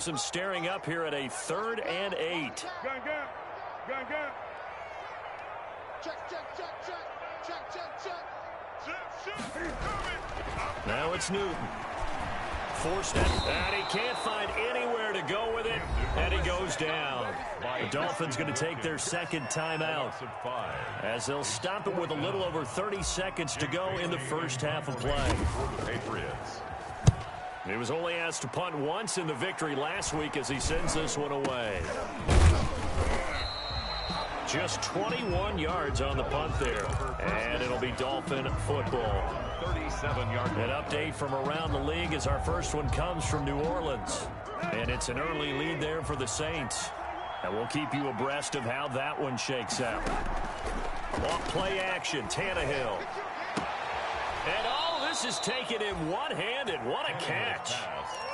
Some staring up here at a 3rd and 8. Now it's Newton. Forced it, and he can't find anywhere to go with it, and he goes down. The Dolphins going to take their second timeout as they'll stop it with a little over 30 seconds to go in the first half of play. He was only asked to punt once in the victory last week as he sends this one away. Just 21 yards on the punt there, and it'll be Dolphin football. 37-yard. An update from around the league as our first one comes from New Orleans, and it's an early lead there for the Saints. And we'll keep you abreast of how that one shakes out. Off play action, Tannehill. And all this is taken in one-handed. What a catch.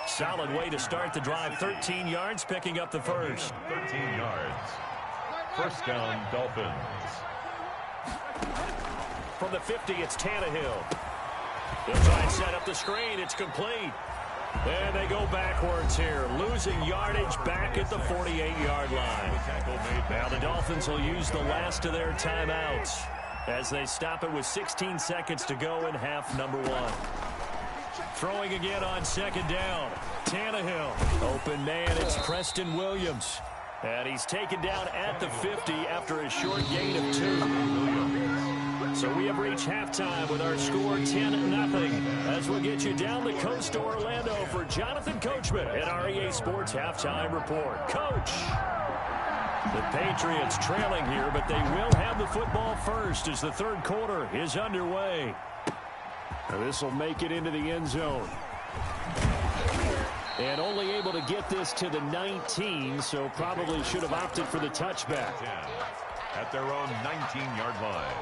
Solid way to start the drive. 13 yards, picking up the first. 13 yards. First down, Dolphins. From the 50, it's Tannehill. They'll try and set up the screen. It's complete. And they go backwards here, losing yardage back at the 48-yard line. Now the Dolphins will use the last of their timeouts as they stop it with 16 seconds to go in half number 1. Throwing again on second down. Tannehill. Open man, it's Preston Williams. And he's taken down at the 50 after a short gain of 2. So we have reached halftime with our score 10-0. As we'll get you down the coast to Orlando for Jonathan Coachman at our EA Sports Halftime Report. Coach! The Patriots trailing here, but they will have the football first as the third quarter is underway. This will make it into the end zone. And only able to get this to the 19, so probably should have opted for the touchback. At their own 19-yard line.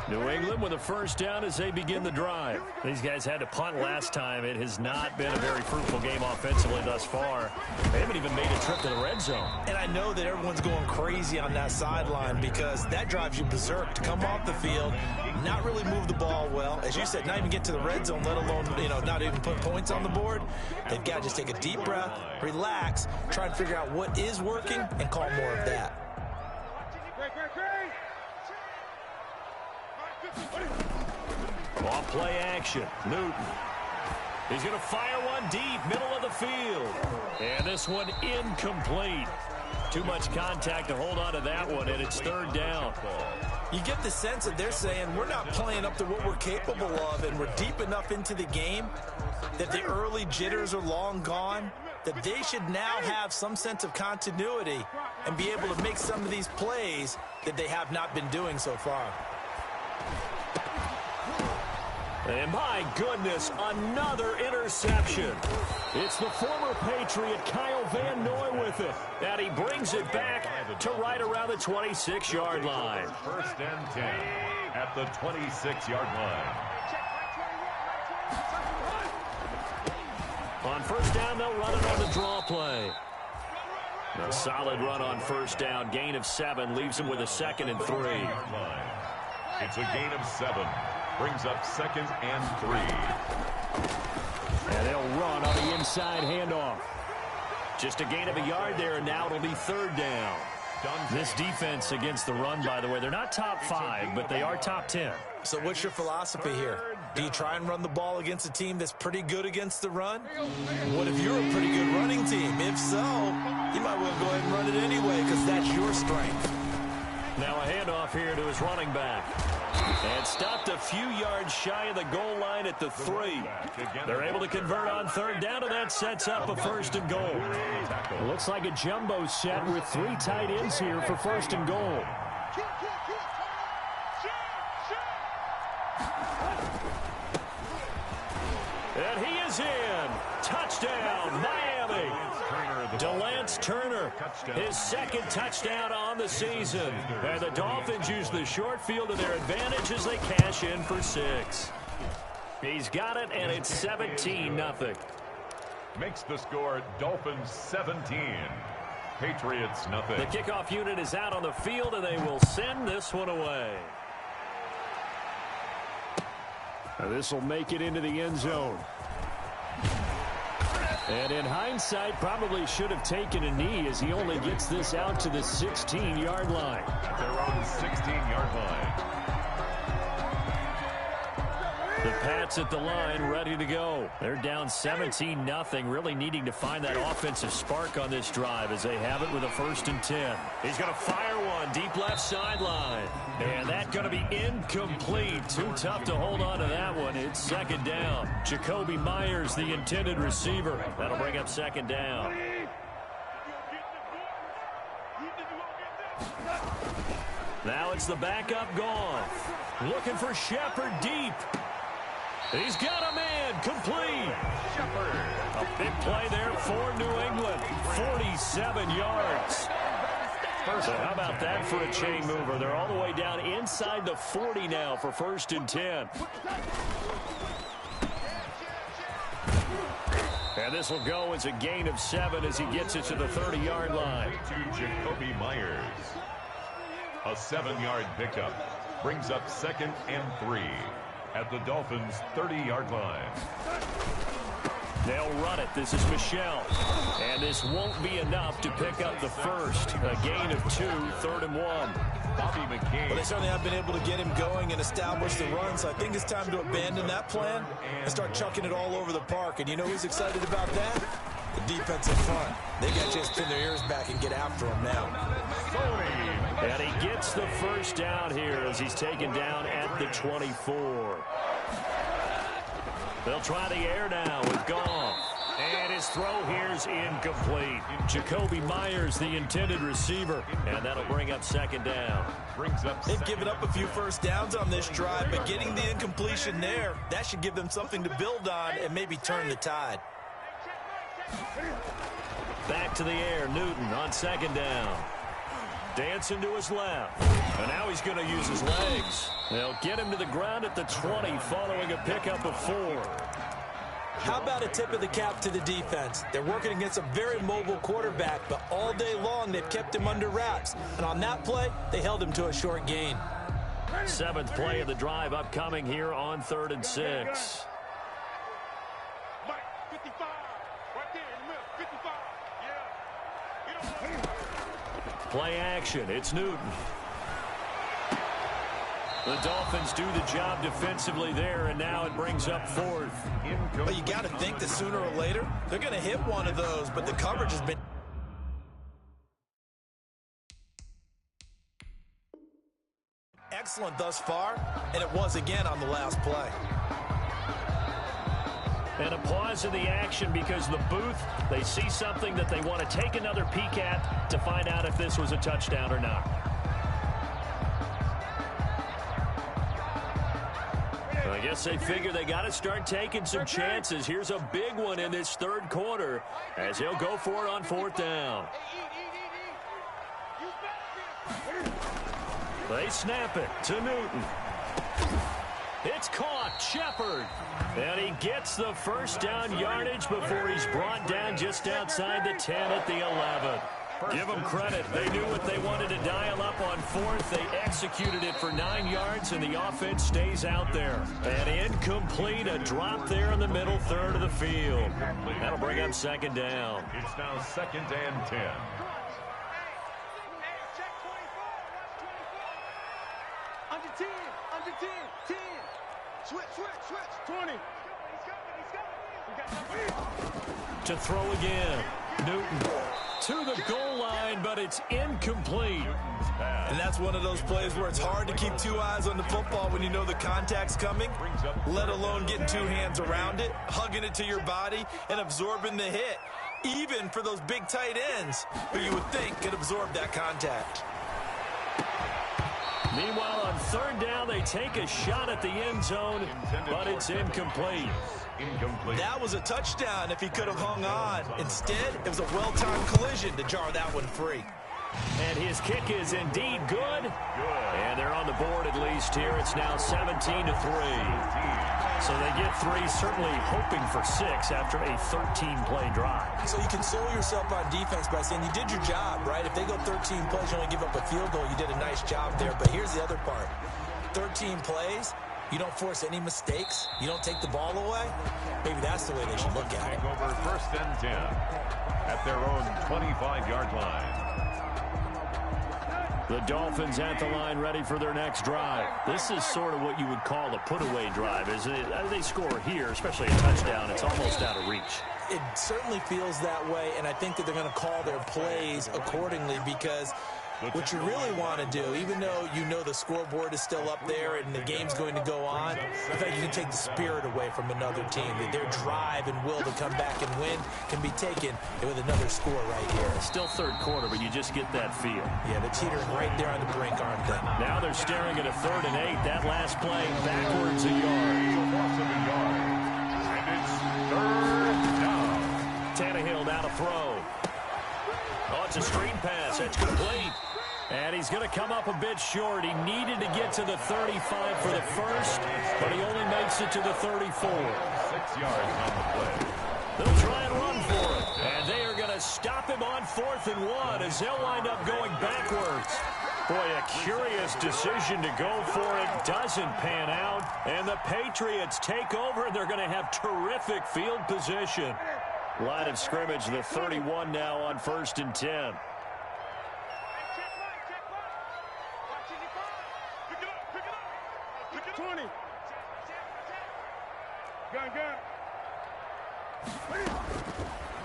New England with a first down as they begin the drive. These guys had to punt last time. It has not been a very fruitful game offensively thus far. They haven't even made a trip to the red zone. And I know that everyone's going crazy on that sideline because that drives you berserk to come off the field, not really move the ball well. As you said, not even get to the red zone, let alone, not even put points on the board. They've got to just take a deep breath, relax, try and figure out what is working, and call more of that. Off play action. Newton. He's going to fire one deep, middle of the field. And this one incomplete. Too much contact to hold on to that one, and it's third down. You get the sense that they're saying we're not playing up to what we're capable of, and we're deep enough into the game that the early jitters are long gone, that they should now have some sense of continuity and be able to make some of these plays that they have not been doing so far. And my goodness, another interception. It's the former Patriot Kyle Van Noy with it. And he brings it back to right around the 26-yard line. First and 10 at the 26-yard line. On first down, they'll run it on the draw play. A solid run on first down. Gain of 7 leaves him with a 2nd and 3. It's a gain of 7. Brings up 2nd and 3. And they'll run on the inside handoff. Just a gain of a yard there, and now it'll be third down. This defense against the run, by the way, they're not top 5, but they are top 10. So what's your philosophy here? Do you try and run the ball against a team that's pretty good against the run? What if you're a pretty good running team? If so, you might well go ahead and run it anyway because that's your strength. Now a handoff here to his running back. And stopped a few yards shy of the goal line at the 3. They're able to convert on third down, and that sets up a 1st and goal. It looks like a jumbo set with 3 tight ends here for 1st and goal. And he is in. Touchdown, Miami. DeLance Turner, his 2nd touchdown on the season. And the Dolphins use the short field to their advantage as they cash in for 6. He's got it, and it's 17-0. Makes the score Dolphins 17. Patriots nothing. The kickoff unit is out on the field, and they will send this one away. This will make it into the end zone. And in hindsight, probably should have taken a knee as he only gets this out to the 16-yard line. At their own 16-yard line. The Pats at the line, ready to go. They're down 17-0, really needing to find that offensive spark on this drive as they have it with a 1st and 10. He's going to fire one deep left sideline. And that's going to be incomplete. Too tough to hold on to that one. It's 2nd down. Jacoby Myers, the intended receiver. That'll bring up 2nd down. Now it's the backup Goff. Looking for Shepard deep. He's got a man, complete. Shepard. A big play there for New England. 47 yards. So how about that for a chain mover? They're all the way down inside the 40 now for 1st and 10. And this will go as a gain of 7 as he gets it to the 30-yard line. To Jacoby Myers. A 7-yard pickup brings up 2nd and 3 at the Dolphins' 30-yard line. They'll run it. This is Michelle. And this won't be enough to pick up the first. A gain of 2, 3rd and 1. Bobby McCain. Well, they certainly have been able to get him going and establish the run, so I think it's time to abandon that plan and start chucking it all over the park. And you know who's excited about that? The defensive front. They got to just pin their ears back and get after him now. And he gets the 1st down here as he's taken down at the 24. They'll try the air now with Goff. And his throw here's incomplete. Jacoby Myers, the intended receiver. And that'll bring up 2nd down. They've given up a few 1st downs on this drive, but getting the incompletion there, that should give them something to build on and maybe turn the tide. Back to the air, Newton on 2nd down. Dancing to his left. And now he's going to use his legs. They'll get him to the ground at the 20 following a pickup of 4. How about a tip of the cap to the defense? They're working against a very mobile quarterback, but all day long they've kept him under wraps. And on that play, they held him to a short gain. 7th play of the drive upcoming here on 3rd and 6. Play action. It's Newton. The Dolphins do the job defensively there, and now it brings up 4th. But you got to think that sooner or later, they're going to hit one of those, but the coverage has been excellent thus far, and it was again on the last play. And a pause in the action because the booth, they see something that they want to take another peek at to find out if this was a touchdown or not. I guess they figure they got to start taking some chances. Here's a big one in this 3rd quarter as he'll go for it on 4th down. They snap it to Newton. It's caught. Shepard. And he gets the 1st down yardage before he's brought down just outside the 10 at the 11. Give them credit. They knew what they wanted to dial up on 4th. They executed it for 9 yards, and the offense stays out there. And incomplete, a drop there in the middle 3rd of the field. That'll bring up 2nd down. It's now 2nd and 10. Under 10, 10. Switch, 20. To throw again. Newton to the goal line, but it's incomplete. And that's one of those plays where it's hard to keep 2 eyes on the football when you know the contact's coming, let alone getting 2 hands around it, hugging it to your body, and absorbing the hit, even for those big tight ends who you would think could absorb that contact. Meanwhile, on 3rd down, they take a shot at the end zone, but it's incomplete. That was a touchdown if he could have hung on. Instead, it was a well-timed collision to jar that one free. And his kick is indeed good. And they're on the board at least here. It's now 17-3. So they get 3, certainly hoping for 6 after a 13-play drive. So you console yourself on defense by saying you did your job, right? If they go 13 plays, you only give up a field goal, you did a nice job there. But here's the other part. 13 plays, You don't force any mistakes. You don't take the ball away. Maybe that's the way they should look at it. Take over 1st and 10 at their own 25-yard line. The Dolphins at the line ready for their next drive. This is sort of what you would call a put-away drive. As they score here, especially a touchdown, it's almost out of reach. It certainly feels that way, and I think that they're going to call their plays accordingly because what you really want to do, even though you know the scoreboard is still up there and the game's going to go on, I think you can take the spirit away from another team. That their drive and will to come back and win can be taken with another score right here. Still 3rd quarter, but you just get that feel. Yeah, they're teetering right there on the brink, aren't they? Now they're staring at a 3rd and 8. That last play backwards a yard. Loss of a yard. And it's 3rd down. Tannehill now to throw. Oh, it's a screen pass. It's complete. And he's going to come up a bit short. He needed to get to the 35 for the first, but he only makes it to the 34. 6 yards on the play. They'll try and run for it. And they are going to stop him on 4th and 1 as they'll wind up going backwards. Boy, a curious decision to go for it. Doesn't pan out. And the Patriots take over. They're going to have terrific field position. Line of scrimmage, the 31 now on 1st and 10. 20. Gun.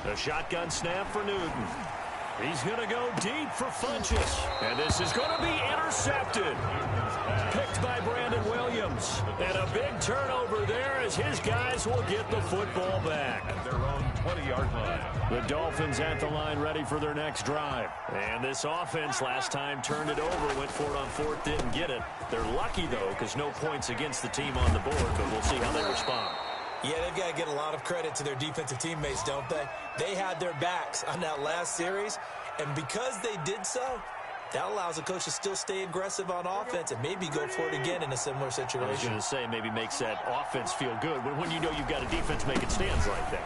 The shotgun snap for Newton. He's going to go deep for Funchess. And this is going to be intercepted. Picked by Brandon Williams. And a big turnover there as his guys will get the football back. At their own 20-yard line. The Dolphins at the line ready for their next drive. And this offense last time turned it over, went for it on 4th, didn't get it. They're lucky, though, because no points against the team on the board, but we'll see how they respond. Yeah, they've got to get a lot of credit to their defensive teammates, don't they? They had their backs on that last series, and because they did so, that allows the coach to still stay aggressive on offense and maybe go for it again in a similar situation. I was going to say, maybe makes that offense feel good when you know you've got a defense making stands like that.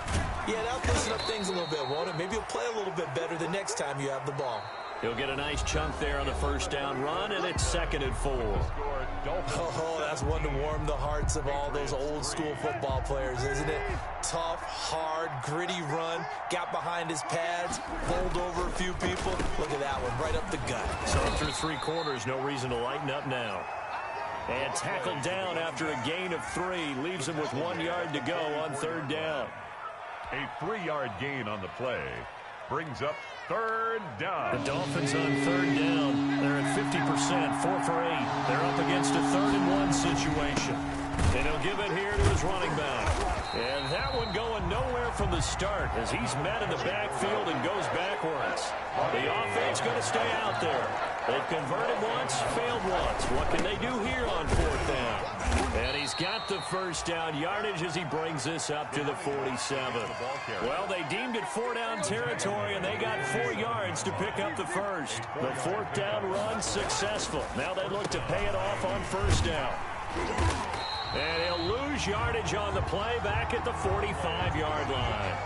Yeah, that'll loosen up things a little bit, won't it? Maybe you'll play a little bit better the next time you have the ball. He'll get a nice chunk there on the 1st down run, and it's 2nd and 4. Oh, that's one to warm the hearts of all those old school football players, isn't it? Tough, hard, gritty run, got behind his pads, bowled over a few people. Look at that one, right up the gut. So through 3 quarters, no reason to lighten up now. And tackled down after a gain of 3, leaves him with 1 yard to go on 3rd down. A 3-yard gain on the play brings up 3rd down. The Dolphins on 3rd down. They're at 50%, 4 for 8. They're up against a 3rd and 1 situation. And he'll give it here to his running back. And that one going nowhere from the start as he's met in the backfield and goes backwards. The offense going to stay out there. They've converted once, failed once. What can they do here on 4th down? And he's got the 1st down yardage as he brings this up to the 47. Well, they deemed it 4-down territory, and they got 4 yards to pick up the 1st. The 4th down run successful. Now they look to pay it off on 1st down. And he'll lose yardage on the play back at the 45-yard line.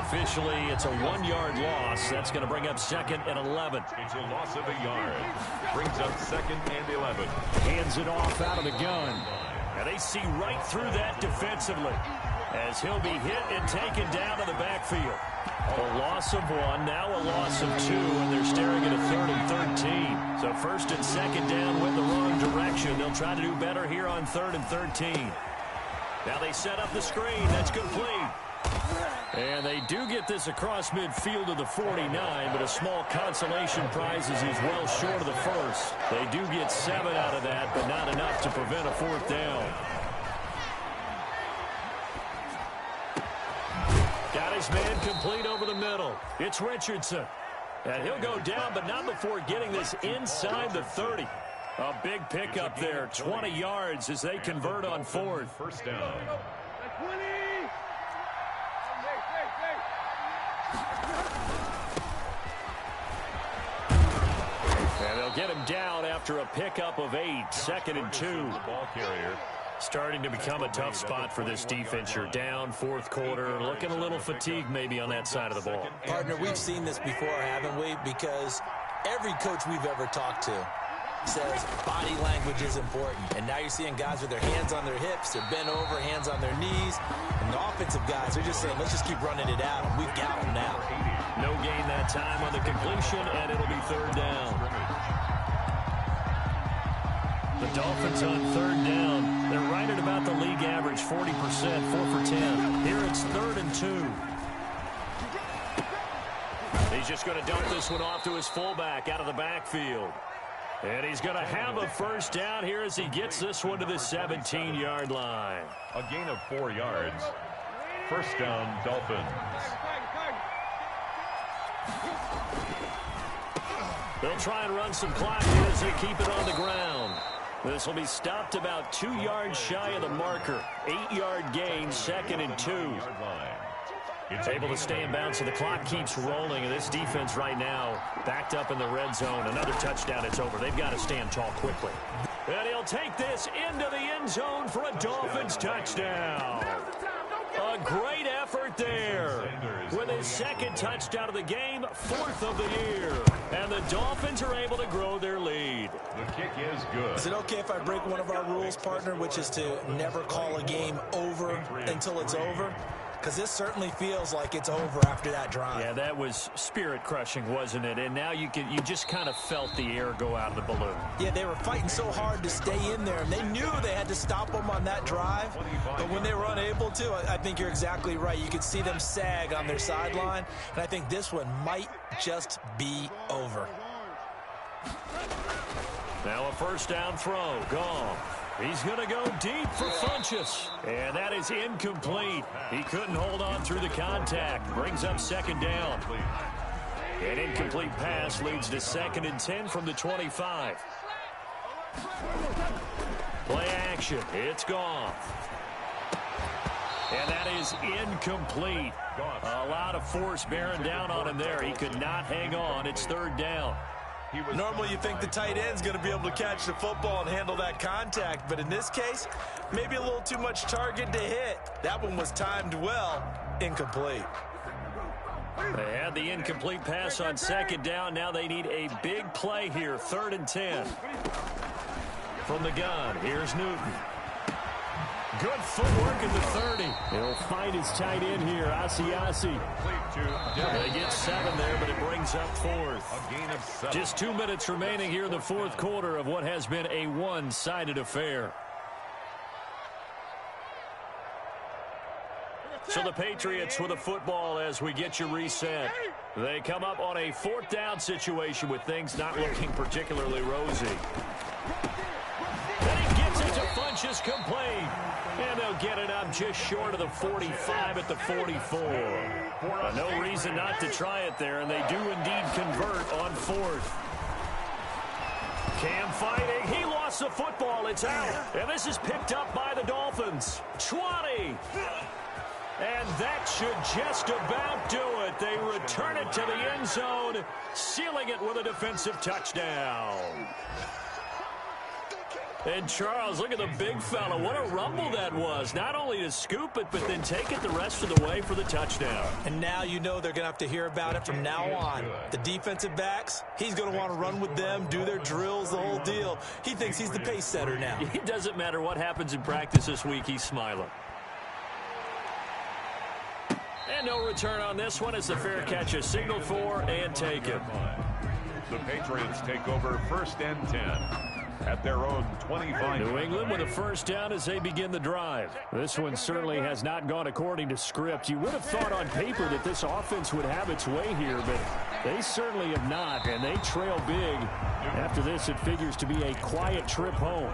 Officially, it's a 1-yard loss. That's going to bring up 2nd and 11. It's a loss of a yard. Brings up 2nd and 11. Hands it off out of the gun. And they see right through that defensively as he'll be hit and taken down to the backfield. A loss of 1, now a loss of 2, and they're staring at a 3rd and 13. So 1st and 2nd down went the wrong direction. They'll try to do better here on 3rd and 13. Now they set up the screen. That's complete. And they do get this across midfield to the 49, but a small consolation prize as he's well short of the 1st. They do get 7 out of that, but not enough to prevent a 4th down. Got his man complete over the middle. It's Richardson. And he'll go down, but not before getting this inside the 30. A big pickup there, 20 yards as they convert on 4th. 1st down. And they'll get him down after a pickup of 8, 2nd and 2. The ball carrier. Starting to become a tough spot for this defense. You're down 4th quarter, looking a little fatigued maybe on that side of the ball. Partner, we've seen this before, haven't we? Because every coach we've ever talked to says body language is important. And now you're seeing guys with their hands on their hips, they're bent over, hands on their knees. And the offensive guys are just saying, let's just keep running it out. We've got them now. No gain that time on the completion, and it'll be third down. The Dolphins on third down. They're right at about the league average, 40%, 4 for 10. Here it's 3rd and 2. He's just going to dump this one off to his fullback out of the backfield. And he's going to have a first down here as he gets this one to the 17-yard line. A gain of 4 yards. First down, Dolphins. They'll try and run some clock here as they keep it on the ground. This will be stopped about 2 yards shy of the marker. 8-yard gain, 2nd and 2. It's able to stay in bounds, so the clock keeps rolling, and this defense right now backed up in the red zone. Another touchdown, it's over. They've got to stand tall quickly. And he'll take this into the end zone for a Dolphins touchdown. A great effort there. With his 2nd touchdown of the game, 4th of the year. And the Dolphins are able to grow their lead. The kick is good. Is it okay if I break one of our rules, partner, which is to never call a game over until it's over? Because this certainly feels like it's over after that drive. Yeah, that was spirit-crushing, wasn't it? And now you just kind of felt the air go out of the balloon. Yeah, they were fighting so hard to stay in there, and they knew they had to stop them on that drive. But when they were unable to, I think you're exactly right. You could see them sag on their sideline, and I think this one might just be over. Now a first down throw. Gone. He's going to go deep for Funchess. And that is incomplete. He couldn't hold on through the contact. Brings up 2nd down. An incomplete pass leads to 2nd and 10 from the 25. Play action. It's gone. And that is incomplete. A lot of force bearing down on him there. He could not hang on. It's 3rd down. Normally you think the tight end's going to be able to catch the football and handle that contact, but in this case, maybe a little too much target to hit. That one was timed well. Incomplete. They had the incomplete pass on 2nd down. Now they need a big play here. 3rd and 10. From the gun, here's Newton. Good footwork in the 30. He'll find his tight end here, Asiasi. They get 7 there, but it brings up 4th. A gain of 7. Just 2 minutes remaining here in the 4th quarter of what has been a one-sided affair. So the Patriots with a football as we get you reset. They come up on a 4th down situation with things not looking particularly rosy. Then he gets it to Funchess, complete. And they'll get it up just short of the 45 at the 44. No reason not to try it there, and they do indeed convert on 4th. Cam fighting. He lost the football. It's out. And this is picked up by the Dolphins. 20. And that should just about do it. They return it to the end zone, sealing it with a defensive touchdown. And Charles, look at the big fella. What a rumble that was. Not only to scoop it, but then take it the rest of the way for the touchdown. And now you know they're going to have to hear about it from now on. The defensive backs, he's going to want to run with them, do their drills, the whole deal. He thinks he's the pace setter now. It doesn't matter what happens in practice this week. He's smiling. And no return on this one. It's a fair catch, a signal for, and take it. The Patriots take over 1st and 10. At their own 25. New England with a first down as they begin the drive. This one certainly has not gone according to script. You would have thought on paper that this offense would have its way here, but they certainly have not, and they trail big. After this, it figures to be a quiet trip home.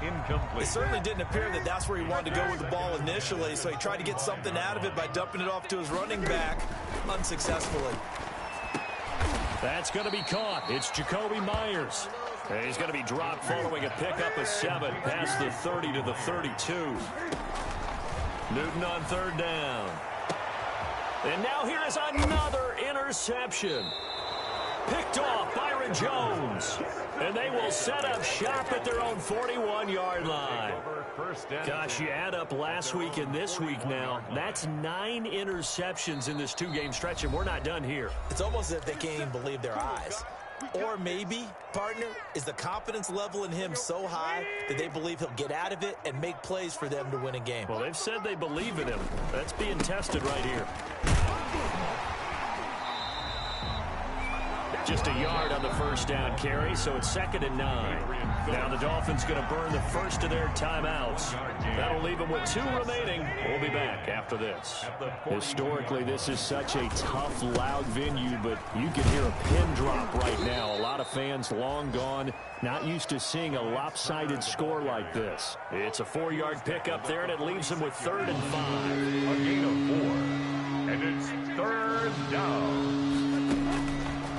Incomplete. It certainly didn't appear that that's where he wanted to go with the ball initially, so he tried to get something out of it by dumping it off to his running back unsuccessfully. That's going to be caught. It's Jacoby Myers. And he's going to be dropped following a pickup of 7 past the 30 to the 32. Newton on 3rd down. And now here is another interception. Picked off Byron Jones. And they will set up shop at their own 41-yard line. Gosh, you add up last week and this week now. That's 9 interceptions in this 2-game stretch, and we're not done here. It's almost as if they can't even believe their eyes. Or maybe, partner, is the confidence level in him so high that they believe he'll get out of it and make plays for them to win a game. Well, they've said they believe in him. That's being tested right here. Just a yard on the first down carry, so it's 2nd and 9. Now the Dolphins going to burn the first of their timeouts. That'll leave them with 2 remaining. We'll be back after this. Historically, this is such a tough, loud venue, but you can hear a pin drop right now. A lot of fans long gone, not used to seeing a lopsided score like this. It's a 4-yard pickup there, and it leaves them with 3rd and 5. A gain of 4, and it's 3rd down.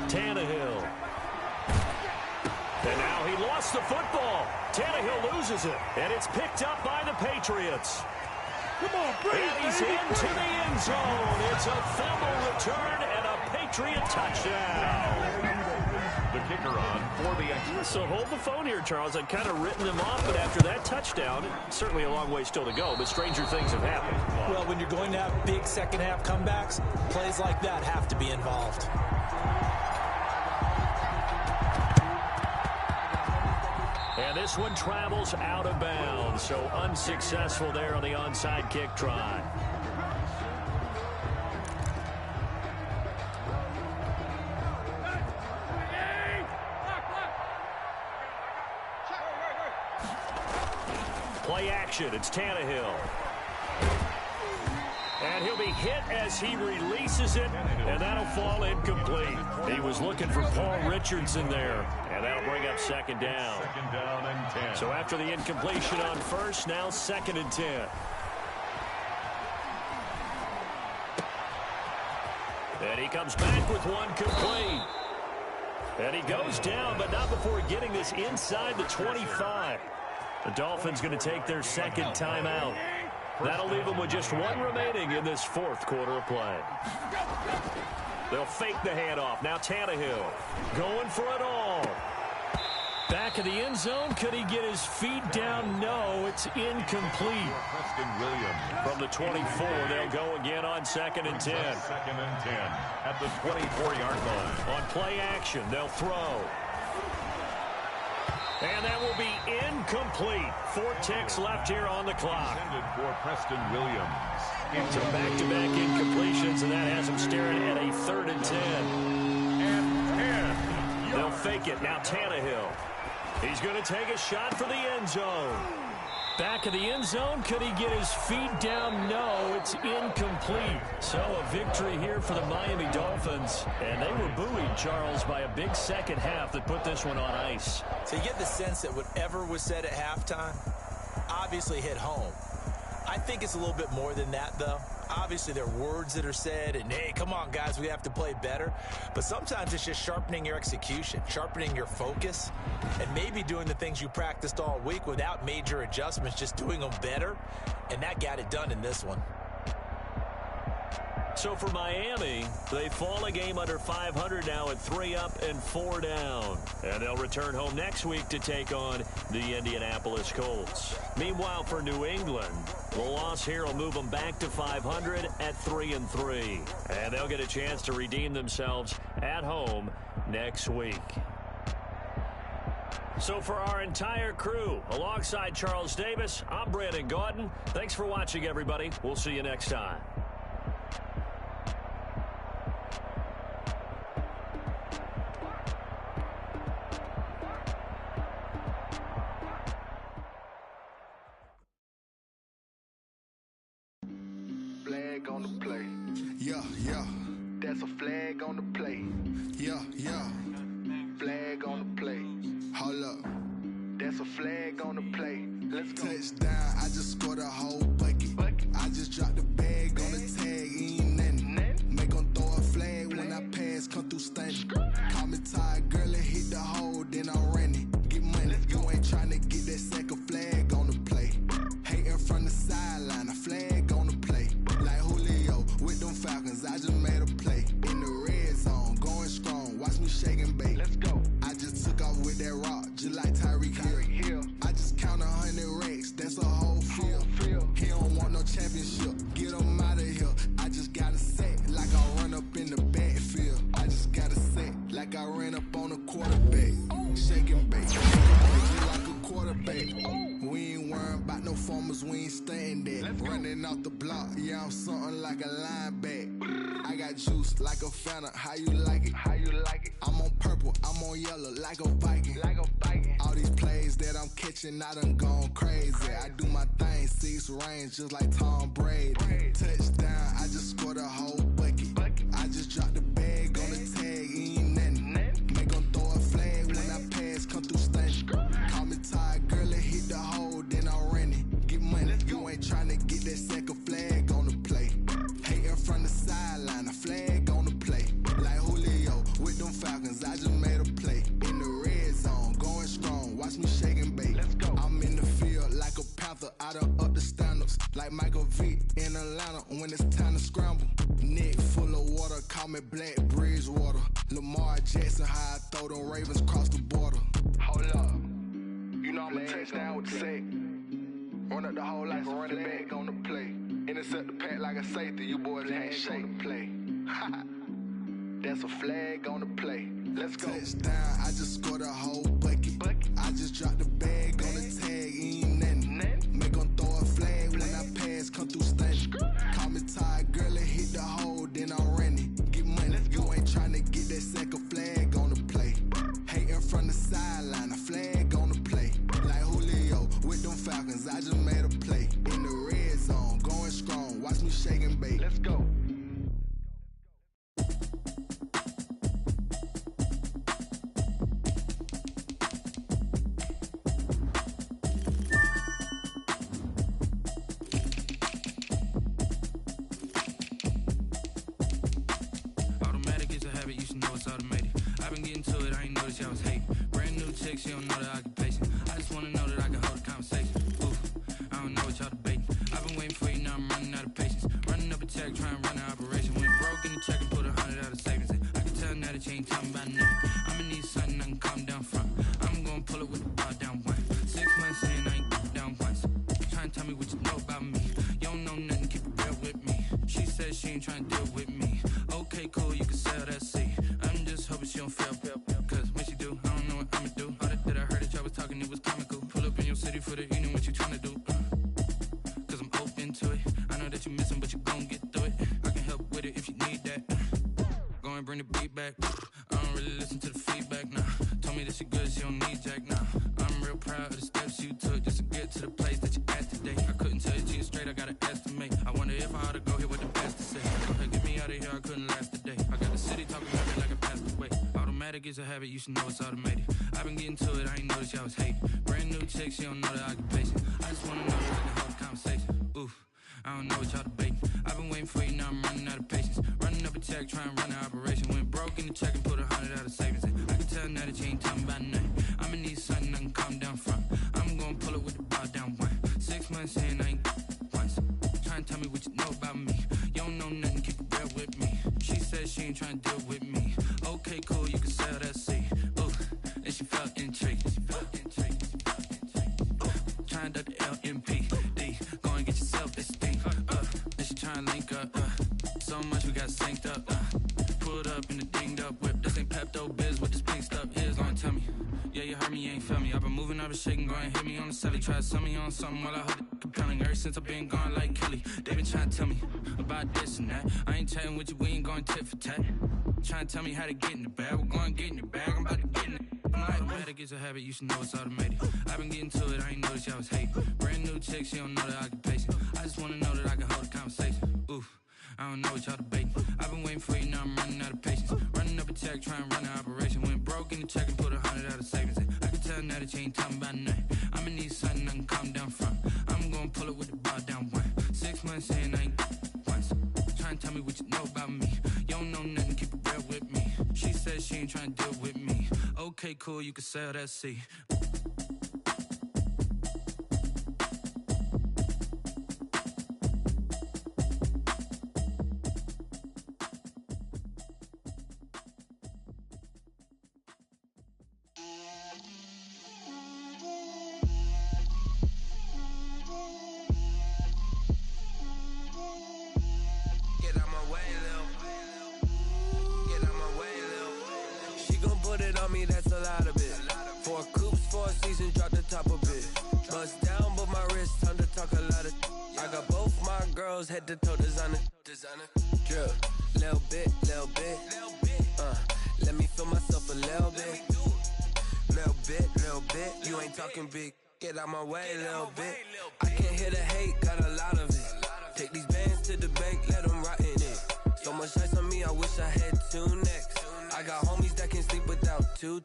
Tannehill. And now he lost the football. Tannehill loses it, and it's picked up by the Patriots. Come on, Brady. And he's into the end zone. It's a fumble return and a Patriot touchdown. The kicker on for the extra. So hold the phone here, Charles. I'd kind of written them off, but after that touchdown, certainly a long way still to go, but stranger things have happened. Well, when you're going to have big second-half comebacks, plays like that have to be involved. And this one travels out of bounds, so unsuccessful there on the onside kick try. Play action, it's Tannehill. And he'll be hit as he releases it, and that'll fall incomplete. He was looking for Paul Richardson there, and that'll bring up 2nd down. 2nd down and 10. So after the incompletion on first, now 2nd and 10. And he comes back with one complete. And he goes down, but not before getting this inside the 25. The Dolphins going to take their 2nd timeout. That'll leave them with just 1 remaining in this 4th quarter of play. They'll fake the handoff. Now Tannehill going for it all. Back of the end zone. Could he get his feet down? No, it's incomplete. Preston Williams. From the 24, they'll go again on 2nd and 10. 2nd and 10 at the 24-yard line. On play action, they'll throw. And that will be incomplete. 4 ticks left here on the clock. Intended for Preston Williams. So back-to-back incompletions, and that has him staring at a 3rd and 10. And 10. They'll fake it. Now Tannehill. He's going to take a shot for the end zone. Back of the end zone. Could he get his feet down? No, it's incomplete. So a victory here for the Miami Dolphins. And they were buoyed, Charles, by a big second half that put this one on ice. So you get the sense that whatever was said at halftime obviously hit home. I think it's a little bit more than that, though. Obviously, there are words that are said, and, hey, come on, guys, we have to play better. But sometimes it's just sharpening your execution, sharpening your focus, and maybe doing the things you practiced all week without major adjustments, just doing them better. And that got it done in this one. So for Miami, they fall a game under 500 now at 3 up and 4 down. And they'll return home next week to take on the Indianapolis Colts. Meanwhile, for New England, the loss here will move them back to 500 at 3 and 3. And they'll get a chance to redeem themselves at home next week. So for our entire crew, alongside Charles Davis, I'm Brandon Gaudin. Thanks for watching, everybody. We'll see you next time. Flag on the play. Yeah, yeah. That's a flag on the play. Yeah, yeah. Flag on the play. Hold up. That's a flag on the play. Let's go. Touchdown, I just scored a whole bucket. I just dropped the bag on the tag, ain't nothing. Make 'em throw a flag when I pass, come through stunning. Call me tired, girl, and hit the hole, then I'm running. Get money, you ain't tryna get that second flag on the play. Hating from the sideline, a flag on the play. Like Julio with them Falcons, I just made a play. In the red zone, going strong, watch me shake and bake. Let's go. I just took off with that rock, just like Tyreek Hill. I just count 100 racks, that's a whole field. performers, we ain't staying there. Running off the block, yeah, I'm something like a linebacker. I got juice like a Fanta, how you like it? How you like it? I'm on purple, I'm on yellow, like a Viking. Like a Viking. All these plays that I'm catching, I done gone crazy. I do my thing, 6 range, just like Tom Brady. Touchdown, I just scored a whole bucket. I just dropped the bag on the tag, ain't nothing. Make 'em throw a flag when I pass, come through stunning. Call me tired, girl, it hit the hole, then I ran it. Get money, you ain't tryna get that second flag on the play. Hating from the sideline, a flag on the play. Like Julio with them Falcons, I just made a play. In the red zone, going strong, watch me shake and bake. I'm in the field like a panther, I done up the standards. Like Michael Vick in Atlanta when it's time to scramble. Neck full of water, call me Black Bridgewater. Lamar Jackson, how I throw them Ravens across the border. Hold up, you know I'm a touchdown with the sack. Run up the whole like a running back on the play. Intercept the pack like a safety, you boys ain't shake the play. That's a flag on the play. Let's go. Touchdown, I just scored a whole bucket. I just dropped the bag on the tag, ain't nothing. Make 'em throw a flag when I pass, come through stunning. Call me tired, girl, it hit the hole, then I ran it. Get money, you ain't tryna get that second flag on the play. Hating from the sideline, a flag on the play. Like Julio with them Falcons, I just made a play. In the red zone, going strong, watch me shake and bake. Let's go. Automatic is a habit, you should know it's automated. I've been getting to it, I ain't noticed y'all was hating. Brand new chick, she don't know the occupation. I just wanna know that I can hold a conversation. Oof, I don't know what y'all debating. I've been waiting for you, now I'm running out of patience. Running up a check, trying to run an operation. Went broke in the check and put 100 out of savings in. I can tell now that you ain't talking about nothing. I'ma need something I can calm down from. I'm gonna pull it with the bar down one. 6 months in, I ain't down once. Trying to tell me what you know about me. You don't know nothing, keep it real with me. She said she ain't trying to deal with me. Okay, cool, you can sell that seat. I'm just hoping she don't fail. Cause when she do, I don't know what I'ma do. All that I heard that y'all was talking, it was comical. Pull up in your city for the evening, what you tryna do? Cause I'm open to it. I know that you missing, but you gon' get through it. I can help with it if you need that. Go and bring the beat back. I don't really listen to the feedback, nah. Told me that she good, she don't need jack, nah. I'm real proud of the steps you took just to get to the place that you at today. I couldn't tell you to you straight, I gotta estimate. I wonder if I ought to go here with the best to say. Go ahead, get me out of here, I couldn't last a day. I got the city talking about me like I passed away. Automatic is a habit, you should know it's automated. I've been getting to it, I ain't noticed y'all was hating. Brand new chick, she don't know the occupation. I just wanna know that I can hold a conversation. Oof, I don't know what y'all debating. I've been waiting for you, now I'm running out of patience. Running up a check, trying to run an operation. Went broke in the check and put 100 out of savings in. I can tell now that you ain't talking about nothing. I'ma need something I can calm down from. I'm gonna pull it with the bar down one. 6 months in, I ain't once. Trying to tell me what you know about me. You don't know nothing, keep it real with me. She said she ain't trying to deal with me. Okay, cool, you can sell that seat. Ooh, and she felt intrigued. Trying to duck the LMPD. Go and get yourself this thing. And she trying to link up. So much we got synced up. Pulled up in the dinged up whip. This ain't Pepto Biz, what this pink stuff is. Gonna tell me. Yeah, you heard me, you ain't feel me. I've been moving, I've been shaking, go and hit me on the celly. Try to sell me on something while I heard it compelling. Ever since I've been gone like Kelly, they been trying to tell me about this and that. I ain't chatting with you, we ain't going tit for tat. Trying to tell me how to get in the bag. We're going to get in the bag, I'm about to get in it. Automatic is a habit, you should know it's automated. I've been getting to it, I ain't noticed y'all was hating. Brand new chick, she don't know the occupation. I just wanna know that I can hold a conversation. Oof, I don't know what y'all debating. I've been waiting for you, now I'm running out of patience. Running up a check, trying to run an operation. Went broke in the check and put 100 out of savings in. I can tell now that you ain't talking about nothing. I'ma need something I can calm down from. I'm gonna pull it with the bar down one. 6 months in, I ain't once. Trying to tell me what you know about me. You don't know nothing, keep it real with me. She said she ain't trying to deal with me. Okay, cool, you can sell that seat. That's a lot of it. 4 coops, 4 seasons, drop the top of it. Bust down, but my wrist, time to talk girls head to toe designer. Drip, little bit. Let me feel myself a little bit. Little bit. You ain't talking big. Get out my way, little bit. I can't hear the hate, got a lot of it. Take these bands to the bank, let them rot in it. So much ice on me, I wish I had 2 necks. I got homies that can sleep without 2.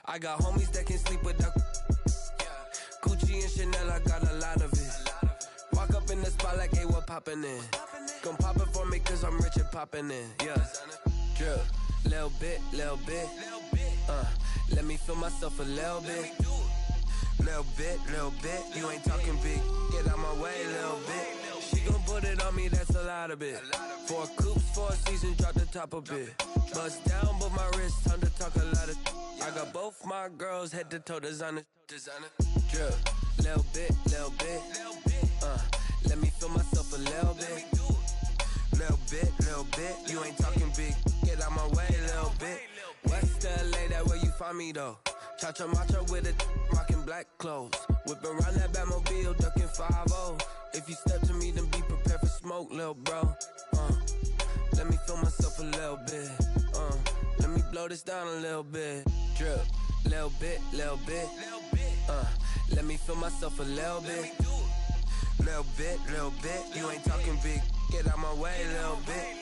I got homies that can sleep without. Gucci and Chanel, I got a lot of it. Walk up in the spot like, hey, what poppin' in? Gon' pop it for me cause I'm rich and poppin' in, yeah. Drip, little bit. Let me feel myself a little bit. Little bit. You ain't talking big. Get out my way, little bit. She gon' put it on me, that's a lot of it. 4 coops, 4 seasons, drop the top a bit. Bust down, but my wrist, time to talk a lot of. I got both my girls head to toe designer. Drip, little bit. Let me feel myself a little bit. Little bit. You ain't talking big. Get out my way, little bit. West LA, that where you find me though. Cha-cha matcha with it, rockin' black clothes. Whippin' around that Batmobile, duckin' 5-0. If you step to me, then be prepared for smoke, lil' bro. Let me feel myself a little bit. Let me blow this down a little bit. Drip, little bit. Let me feel myself a little bit. Little bit. You ain't talking big. Get out my way, little bit.